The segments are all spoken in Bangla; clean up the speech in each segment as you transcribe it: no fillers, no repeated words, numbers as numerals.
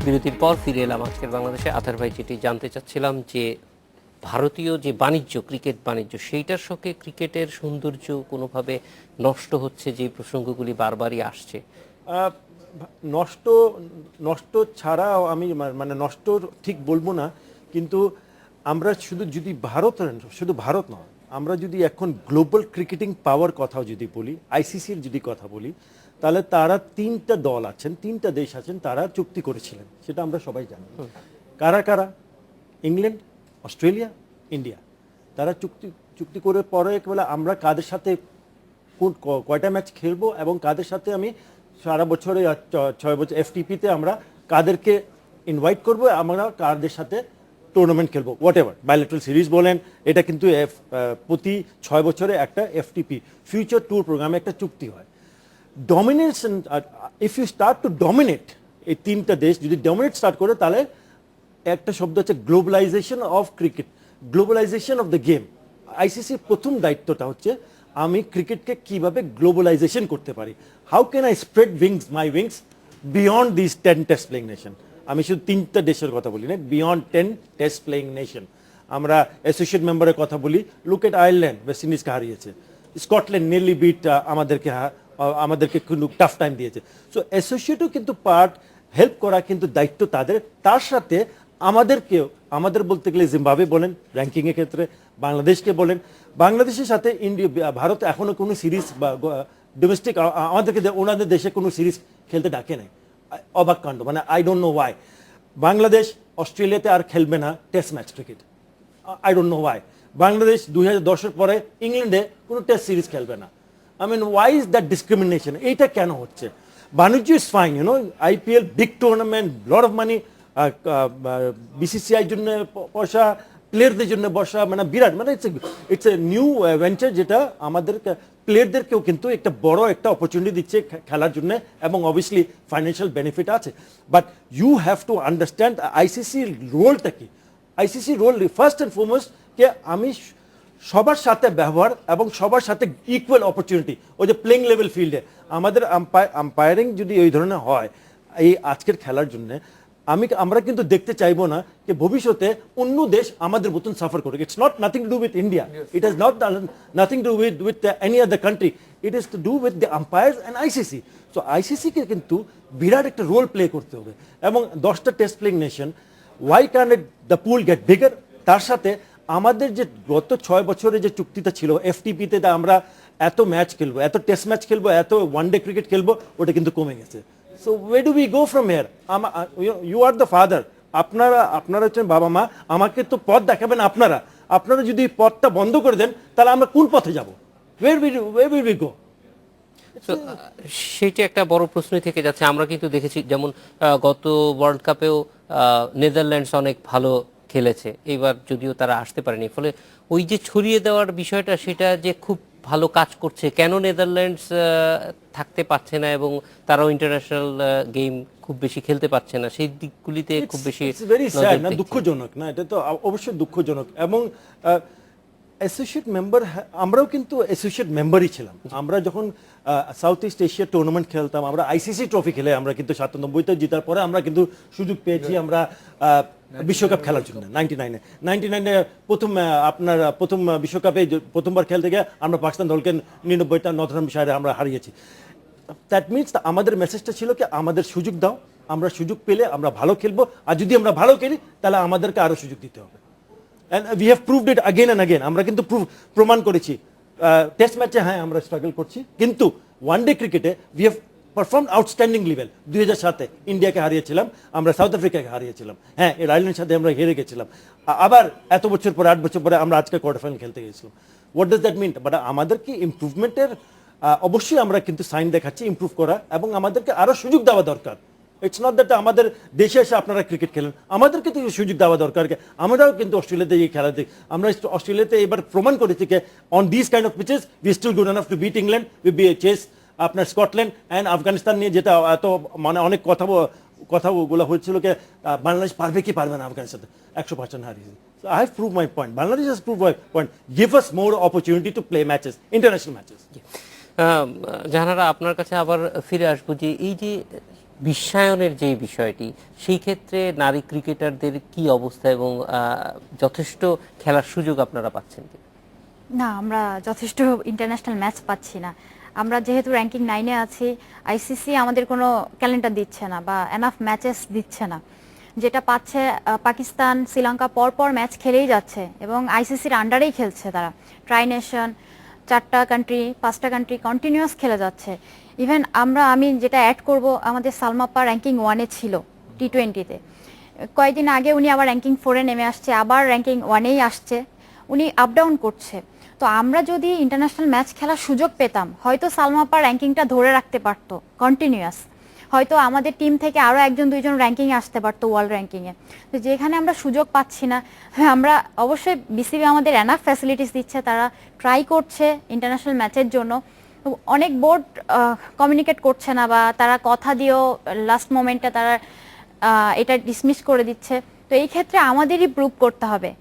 বিরতির পর ফিরে এলাম আজকের বাংলাদেশে। আতার ভাই, যেটি জানতে চাচ্ছিলাম যে ভারতীয় যে বাণিজ্য, ক্রিকেট বাণিজ্য, সেইটার সঙ্গে ক্রিকেটের সৌন্দর্য কোনোভাবে নষ্ট হচ্ছে, যে প্রসঙ্গগুলি বারবারই আসছে। আহ, নষ্ট নষ্ট ছাড়াও আমি মানে নষ্ট ঠিক বলবো না, কিন্তু আমরা শুধু ভারত নয়, আমরা যদি এখন গ্লোবাল ক্রিকেটিং পাওয়ার কথাও যদি বলি, আইসিসির যদি কথা বলি, তাহলে তারা তিনটা দল আছেন, তিনটা দেশ আছেন, তারা চুক্তি করেছিলেন, সেটা আমরা সবাই জানি। কারা কারা? England, Australia, India. তারা চুক্তি চুক্তি করে পরে বলে আমরা কাদের সাথে কয়টা ম্যাচ খেলবো এবং কাদের সাথে আমি সারা বছরে 6 বছর এফটিপিতে আমরা কাদেরকে ইনভাইট করব, আমরা কাদের সাথে টুর্নামেন্ট খেলবো, হোয়াট এভার, বাইলেটারাল সিরিজ বলেন। এটা কিন্তু প্রতি 6 বছরে একটা এফটিপি ফিউচার ট্যুর প্রোগ্রামে একটা চুক্তি হয়। Domination, if you start to dominate, এই তিনটা দেশ যদি ডমিনেট স্টার্ট করে, তাহলে একটা শব্দ হচ্ছে globalisation of cricket, globalisation of the game. আইসিসির প্রথম দায়িত্বটা হচ্ছে আমি ক্রিকেটকে কিভাবে গ্লোবালাইজেশন করতে পারি। How can I spread my wings beyond this 10 test playing nation. আমি শুধু তিনটা দেশের কথা বলি না, বিয়ন্ড 10 টেস্ট প্লেইং নেশন। আমরা অ্যাসোসিয়েট মেম্বারের কথা বলি, লুক এট আয়ারল্যান্ড, ওয়েস্ট ইন্ডিজকে হারিয়েছে। স্কটল্যান্ড নিয়ারলি বিট আমাদেরকে কিন্তু টাফ টাইম দিয়েছে। সো অ্যাসোসিয়েটও কিন্তু পার্ট, হেল্প করা কিন্তু দায়িত্ব তাদের। তার সাথে আমাদের বলতে গেলে জিম্বাবুয়ে বলেন র্যাঙ্কিংয়ের ক্ষেত্রে, বাংলাদেশকে বলেন, বাংলাদেশের সাথে ভারত এখনো কোনো সিরিজ বা ডোমেস্টিক আমাদেরকে ওনাদের দেশে কোনো সিরিজ খেলতে ডাকে নাই। অবাক কাণ্ড, মানে I don't know why. Bangladesh অস্ট্রেলিয়াতে আর খেলবে না test match cricket, I don't know why. Bangladesh 2010-এর পরে ইংল্যান্ডে কোনো টেস্ট সিরিজ খেলবে না। I mean, why is that discrimination? এইটা কেন হচ্ছে? বাণিজ্য is fine, IPL, big tournament, lot of money, BCCI জন্য পয়সা, প্লেয়ারদের জন্য বসা, মানে বিরাট, মানে ইটস এ নিউ ভেঞ্চার, যেটা আমাদের প্লেয়ারদেরকেও কিন্তু একটা বড় একটা অপরচুনিটি দিচ্ছে খেলার জন্য, এবং অবভিয়াসলি ফাইন্যান্সিয়াল বেনিফিট আছে। But you have to understand আইসিসির রোলটা কি। ICC role first and foremost যে আমি সবার সাথে ব্যবহার এবং সবার সাথে ইকুয়াল অপরচুনিটি। ওই যে প্লেইং লেভেল ফিল্ডে আমাদের আম্পায়ারিং যদি ওই ধরনের হয় এই আজকের খেলার জন্য, আমরা কিন্তু দেখতে চাইবো না যে ভবিষ্যতে অন্য দেশ আমাদের মতন সাফার করুক। It's not nothing to do with India, it has not nothing to with any other country, it is to do with the umpires and ICC. So আইসিসিকে কিন্তু বিরাট একটা রোল প্লে করতে হবে। এবং 10টা test playing nation, why can the pool get bigger? তার সাথে আমাদের যে গত 6 বছরে যে চুক্তিটা ছিল এফটিপিতে, আমরা এত ম্যাচ খেলবো, এত টেস্ট ম্যাচ খেলবো, এত ওয়ানডে ক্রিকেট খেলবো, ওটা কিন্তু কমে গেছে। So where do we go from here? You are the father, আপনারা হচ্ছেন বাবা মা, আমাকে তো পথ দেখাবেন আপনারা যদি পথটা বন্ধ করে দেন, তাহলে আমরা কোন পথে যাব? Way will we go? সেটা একটা বড় প্রশ্নই থেকে যাচ্ছে। আমরা কিন্তু দেখেছি, যেমন গত ওয়ার্ল্ড কাপেও নেদারল্যান্ডস অনেক ভালো খেলেছে, এবার যদিও তারা আসতে পারেনি। ফলে ওই যে ছড়িয়ে দেওয়ার বিষয়টা, সেটা যে খুব ভালো কাজ করছে, কেন নেদারল্যান্ডস থাকতে পারছে না এবং তারাও ইন্টারন্যাশনাল গেম খুব বেশি খেলতে পারছে না, সেই দিকগুলিতে খুব বেশি ভেরি স্যাড না, দুঃখজনক না? এটা তো অবশ্যই দুঃখজনক। এবং অ্যাসোসিয়েট মেম্বার, আমরাও কিন্তু অ্যাসোসিয়েট মেম্বারই ছিলাম। আমরা যখন সাউথ ইস্ট এশিয়া টুর্নামেন্ট খেলতাম, আমরা আইসিসি ট্রফি খেলে আমরা কিন্তু 97-তে জেতার পরে আমরা কিন্তু সুযোগ পেয়েছি আমরা বিশ্বকাপ খেলার জন্য। 99-এ প্রথম বিশ্বকাপে প্রথমবার খেলতে গিয়ে আমরা পাকিস্তান দলকে 99টা নটরডামশায়ারে আমরা হারিয়েছি। দ্যাট মিনস আমাদের মেসেজটা ছিল কি, আমাদের সুযোগ দাও, আমরা সুযোগ পেলে আমরা ভালো খেলবো, আর যদি আমরা ভালো খেলি তাহলে আমাদেরকে আরো সুযোগ দিতে হবে। And we have proved it again and again. আমরা কিন্তু প্রমাণ করেছি। টেস্ট ম্যাচে হ্যাঁ আমরা স্ট্রাগল করছি, কিন্তু ওয়ানডে ক্রিকেটে we have performed outstanding level। 2007-এ ইন্ডিয়াকে হারিয়েছিলাম, আমরা সাউথ আফ্রিকাকে হারিয়েছিলাম, হ্যাঁ এর আয়ারল্যান্ডের সাথে আমরা হেরে গেছিলাম, আবার এত বছর পরে 8 বছর পরে আমরা আজকে কোয়ার্টার ফাইনাল খেলতে গেছিলাম। What does that mean? But আমাদেরকে ইমপ্রুভমেন্টের অবশ্যই আমরা কিন্তু সাইন দেখাচ্ছি ইমপ্রুভ করা, এবং আমাদেরকে আরো সুযোগ দেওয়া দরকার। ইটস নট দ্যাট আমাদের দেশে এসে আপনারা ক্রিকেট খেলেন, আমাদেরকে তো সুযোগ দেওয়া দরকার। আমরাও কিন্তু অস্ট্রেলিয়াতে এই খেলা দেখি, আমরা অস্ট্রেলিয়াতে এবার প্রমাণ করেছি যে on this kind of pitches we still good enough to beat England, we be chase আপনার স্কটল্যান্ড অ্যান্ড আফগানিস্তান নিয়ে, যেটা এত মানে অনেক কথাগুলো হয়েছিল যে বাংলাদেশ পারবে কি পারবে না আফগানিস্তান, 100% হারিয়েছে। So I have proved my point. Bangladesh has proved my point. Give us more opportunity to play matches, international matches. Jahanara, আপনার কাছে আবার ফিরে আসবো যে এই যে বিশ্বায়নের যে বিষয়টি, সেই ক্ষেত্রে নারী ক্রিকেটারদের কি অবস্থা এবং যথেষ্ট খেলার সুযোগ আপনারা পাচ্ছেন কি? না, আমরা যথেষ্ট ইন্টারন্যাশনাল ম্যাচ পাচ্ছি না। আমরা যেহেতু র্যাঙ্কিং 9-এ আছি, আইসিসি আমাদের কোনো ক্যালেন্ডার দিচ্ছে না বা এনাফ ম্যাচেস দিচ্ছে না। যেটা পাচ্ছে পাকিস্তান, শ্রীলঙ্কা পরপর ম্যাচ খেলেই যাচ্ছে এবং আইসিসির আন্ডারেই খেলছে তারা। ট্রাই নেশন 4টা কান্ট্রি 5টা কান্ট্রি কন্টিনিউয়াস খেলে যাচ্ছে। ইভেন আমি যেটা অ্যাড করব, আমাদের সালমাপ্পা র্যাঙ্কিং 1-এ ছিল টি-20-তে। কয়েকদিন আগে উনি আবার র্যাঙ্কিং 4-এ নেমে আসছে, আবার র্যাঙ্কিং 1-এই আসছে। উনি আপ ডাউন করছে। তো আমরা যদি ইন্টারন্যাশনাল ম্যাচ খেলার সুযোগ পেতাম, হয়তো সালমাপ্পা র্যাঙ্কিংটা ধরে রাখতে পারতো কন্টিনিউয়াস। হয়তো আমাদের টিম থেকে আরও 1-2জন র্যাঙ্কিংয়ে আসতে পারতো ওয়ার্ল্ড র্যাঙ্কিংয়ে। তো যেখানে আমরা সুযোগ পাচ্ছি না, হ্যাঁ আমরা অবশ্যই বিসিবি আমাদের এনাফ ফ্যাসিলিটিস দিচ্ছে, তারা ট্রাই করছে ইন্টারন্যাশনাল ম্যাচের জন্য। তো অনেক বোর্ড কমিউনিকেট করছে না বা তারা কথা দিয়েও লাস্ট মোমেন্টে তারা এটা ডিসমিস করে দিচ্ছে। তো এই ক্ষেত্রে আমাদেরই প্রুভ করতে হবে।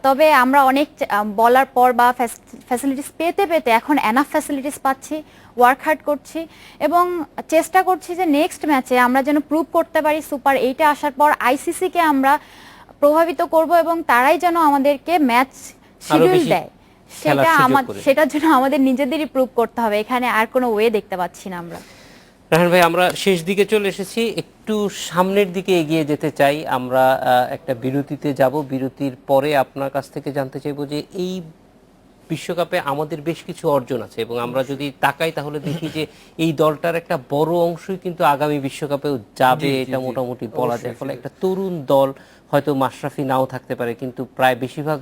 তবে আমরা অনেক বলার পর বা ফ্যাসিলিটিস পেতে পেতে এখন এনাফ ফ্যাসিলিটিস পাচ্ছি, ওয়ার্ক হার্ড করছি এবং চেষ্টা করছি যে নেক্সট ম্যাচে আমরা যেন প্রুভ করতে পারি সুপার 8-এ আসার পর আইসিসিকে আমরা প্রভাবিত করব এবং তারাই যেন আমাদেরকে ম্যাচ শিডিউল দেয়। সেটার জন্য আমাদের নিজেদেরই প্রুভ করতে হবে, এখানে আর কোনো ওয়ে দেখতে পাচ্ছি না আমরা। রায়হান ভাই, আমরা শেষ দিকে চলে এসেছি, একটু সামনের দিকে এগিয়ে যেতে চাই। আমরা একটা বিরতিতে যাব, বিরতির পরে আপনার কাছ থেকে জানতে চাইবো যে এই বিশ্বকাপে আমাদের বেশ কিছু অর্জন আছে এবং আমরা যদি তাকাই তাহলে দেখি যে এই দলটার একটা বড় অংশই কিন্তু আগামী বিশ্বকাপেও যাবে, এটা মোটামুটি বলা যায়। ফলে একটা তরুণ দল, হয়তো মাশরাফি নাও থাকতে পারে কিন্তু প্রায় বেশিরভাগ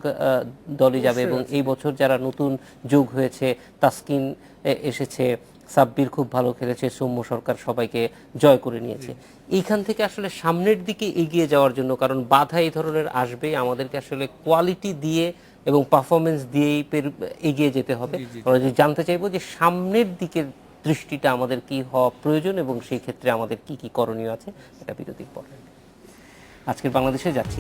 দলই যাবে। এবং এই বছর যারা নতুন যোগ হয়েছে, তাসকিন এসেছে, সাব্বির খুব ভালো খেলেছে, সৌম্য সরকার সবাইকে জয় করে নিয়েছে। এইখান থেকে আসলে সামনের দিকে এগিয়ে যাওয়ার জন্য, কারণ বাধা এই ধরনের আসবেই, আমাদেরকে আসলে কোয়ালিটি দিয়ে এবং পারফরমেন্স দিয়েই এগিয়ে যেতে হবে। আমরা যদি জানতে চাইবো যে সামনের দিকের দৃষ্টিটা আমাদের কি হওয়া প্রয়োজন এবং সেই ক্ষেত্রে আমাদের কি কি করণীয় আছে, এটা বিরতির পর। আজকের বাংলাদেশে যাচ্ছি।